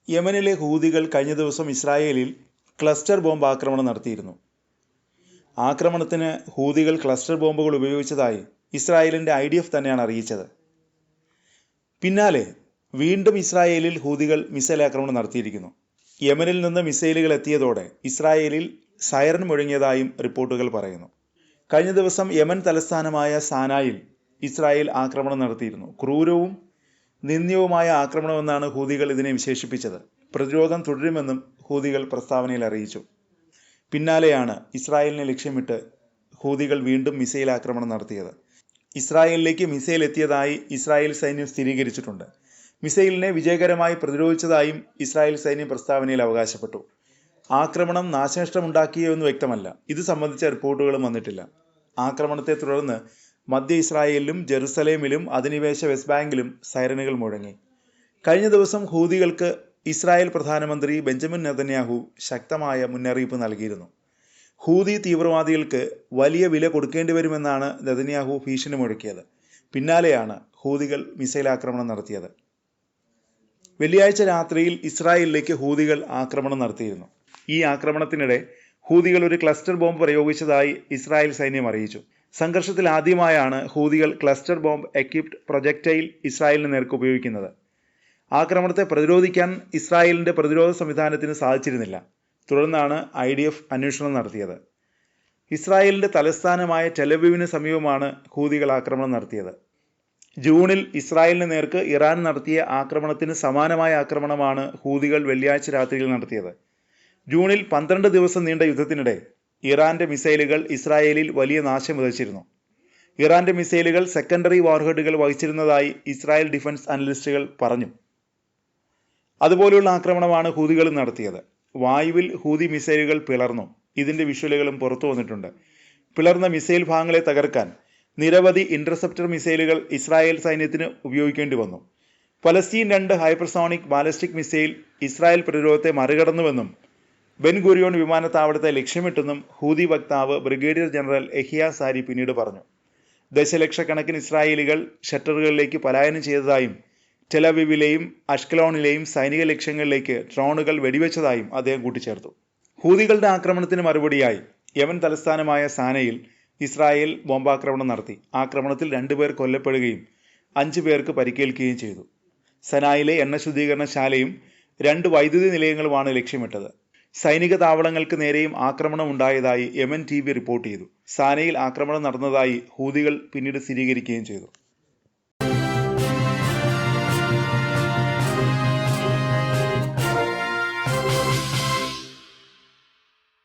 യമനിലെ ഹൂതികൾ കഴിഞ്ഞ ദിവസം ഇസ്രായേലിൽ ക്ലസ്റ്റർ ബോംബ് ആക്രമണം നടത്തിയിരുന്നു. ആക്രമണത്തിന് ഹൂതികൾ ക്ലസ്റ്റർ ബോംബുകൾ ഉപയോഗിച്ചതായി ഇസ്രായേലിൻ്റെ IDF തന്നെയാണ് അറിയിച്ചത്. പിന്നാലെ വീണ്ടും ഇസ്രായേലിൽ ഹൂതികൾ മിസൈൽ ആക്രമണം നടത്തിയിരിക്കുന്നു. യമനിൽ നിന്ന് മിസൈലുകൾ എത്തിയതോടെ ഇസ്രായേലിൽ സൈറൻ മുഴങ്ങിയതായും റിപ്പോർട്ടുകൾ പറയുന്നു. കഴിഞ്ഞ ദിവസം യമൻ തലസ്ഥാനമായ സാനായിൽ ഇസ്രായേൽ ആക്രമണം നടത്തിയിരുന്നു. ക്രൂരവും നിന്ദ്യവുമായ ആക്രമണമെന്നാണ് ഹൂതികൾ ഇതിനെ വിശേഷിപ്പിച്ചത്. പ്രതിരോധം തുടരുമെന്നും ഹൂതികൾ പ്രസ്താവനയിൽ അറിയിച്ചു. പിന്നാലെയാണ് ഇസ്രായേലിനെ ലക്ഷ്യമിട്ട് ഹൂതികൾ വീണ്ടും മിസൈൽ ആക്രമണം നടത്തിയത്. ഇസ്രായേലിലേക്ക് മിസൈൽ എത്തിയതായി ഇസ്രായേൽ സൈന്യം സ്ഥിരീകരിച്ചിട്ടുണ്ട്. മിസൈലിനെ വിജയകരമായി പ്രതിരോധിച്ചതായും ഇസ്രായേൽ സൈന്യം പ്രസ്താവനയിൽ അവകാശപ്പെട്ടു. ആക്രമണം നാശനഷ്ടമുണ്ടാക്കിയോ എന്ന് വ്യക്തമല്ല. ഇത് സംബന്ധിച്ച റിപ്പോർട്ടുകളും വന്നിട്ടില്ല. ആക്രമണത്തെ തുടർന്ന് മധ്യ ഇസ്രായേലിലും ജെറുസലേമിലും അധിനിവേശ വെസ്റ്റ് ബാങ്കിലും സൈറനുകൾ മുഴങ്ങി. കഴിഞ്ഞ ദിവസം ഹൂതികൾക്ക് ഇസ്രായേൽ പ്രധാനമന്ത്രി ബെഞ്ചമിൻ നെതന്യാഹു ശക്തമായ മുന്നറിയിപ്പ് നൽകിയിരുന്നു. ഹൂതി തീവ്രവാദികൾക്ക് വലിയ വില കൊടുക്കേണ്ടി വരുമെന്നാണ് നെതന്യാഹു ഭീഷണി മുഴക്കിയത്. പിന്നാലെയാണ് ഹൂതികൾ മിസൈൽ ആക്രമണം നടത്തിയത്. വെള്ളിയാഴ്ച രാത്രിയിൽ ഇസ്രായേലിലേക്ക് ഹൂതികൾ ആക്രമണം നടത്തിയിരുന്നു. ഈ ആക്രമണത്തിനിടെ ഹൂതികൾ ഒരു ക്ലസ്റ്റർ ബോംബ് പ്രയോഗിച്ചതായി ഇസ്രായേൽ സൈന്യം അറിയിച്ചു. സംഘർഷത്തിൽ ആദ്യമായാണ് ഹൂതികൾ ക്ലസ്റ്റർ ബോംബ് എക്വിപ്ഡ് പ്രൊജക്ടൈൽ ഇസ്രായേലിന് നേർക്ക് ഉപയോഗിക്കുന്നത്. ആക്രമണത്തെ പ്രതിരോധിക്കാൻ ഇസ്രായേലിൻ്റെ പ്രതിരോധ സംവിധാനത്തിന് സാധിച്ചിരുന്നില്ല. തുടർന്നാണ് IDF അന്വേഷണം നടത്തിയത്. ഇസ്രായേലിൻ്റെ തലസ്ഥാനമായ ടെലവീവിന് സമീപമാണ് ഹൂതികൾ ആക്രമണം നടത്തിയത്. ജൂണിൽ ഇസ്രായേലിന് നേർക്ക് ഇറാൻ നടത്തിയ ആക്രമണത്തിന് സമാനമായ ആക്രമണമാണ് ഹൂതികൾ വെള്ളിയാഴ്ച രാത്രിയിൽ നടത്തിയത്. ജൂണിൽ 12 ദിവസം നീണ്ട യുദ്ധത്തിനിടെ ഇറാന്റെ മിസൈലുകൾ ഇസ്രായേലിൽ വലിയ നാശം വിതച്ചിരുന്നു. ഇറാന്റെ മിസൈലുകൾ സെക്കൻഡറി വാർഹെഡുകൾ വഹിച്ചിരുന്നതായി ഇസ്രായേൽ ഡിഫൻസ് അനലിസ്റ്റുകൾ പറഞ്ഞു. അതുപോലെയുള്ള ആക്രമണമാണ് ഹൂതികൾ നടത്തിയത്. വായുവിൽ ഹൂതി മിസൈലുകൾ പിളർന്നു. ഇതിൻ്റെ വിഷ്വലുകളും പുറത്തു വന്നിട്ടുണ്ട്. പിളർന്ന മിസൈൽ ഭാഗങ്ങളെ തകർക്കാൻ നിരവധി ഇന്റർസെപ്റ്റർ മിസൈലുകൾ ഇസ്രായേൽ സൈന്യത്തിന് ഉപയോഗിക്കേണ്ടി വന്നു. Palestine 2 hypersonic ballistic missile Israel പ്രതിരോധത്തെ മറികടന്നുവെന്നും ബെൻ ഗുരിയോൺ വിമാനത്താവളത്തെ ലക്ഷ്യമിട്ടെന്നും ഹൂതി വക്താവ് ബ്രിഗേഡിയർ ജനറൽ യഹിയ സാരി പിന്നീട് പറഞ്ഞു. ദശലക്ഷക്കണക്കിന് ഇസ്രായേലികൾ ഷട്ടറുകളിലേക്ക് പലായനം ചെയ്തതായും ടെലവീവിലെയും അഷ്കലോണിലെയും സൈനിക ലക്ഷ്യങ്ങളിലേക്ക് ഡ്രോണുകൾ വെടിവെച്ചതായും അദ്ദേഹം കൂട്ടിച്ചേർത്തു. ഹൂതികളുടെ ആക്രമണത്തിന് മറുപടിയായി യമൻ തലസ്ഥാനമായ സാനയിൽ ഇസ്രായേൽ ബോംബാക്രമണം നടത്തി. ആക്രമണത്തിൽ 2 പേർ കൊല്ലപ്പെടുകയും 5 പേർക്ക് പരിക്കേൽക്കുകയും ചെയ്തു. സനായിലെ എണ്ണ ശുദ്ധീകരണശാലയും 2 വൈദ്യുതി നിലയങ്ങളുമാണ് ലക്ഷ്യമിട്ടത്. സൈനിക താവളങ്ങൾക്ക് നേരെയും ആക്രമണം ഉണ്ടായതായി യമൻ TV റിപ്പോർട്ട് ചെയ്തു. സാനയിൽ ആക്രമണം നടന്നതായി ഹൂതികൾ പിന്നീട് സ്ഥിരീകരിക്കുകയും ചെയ്തു.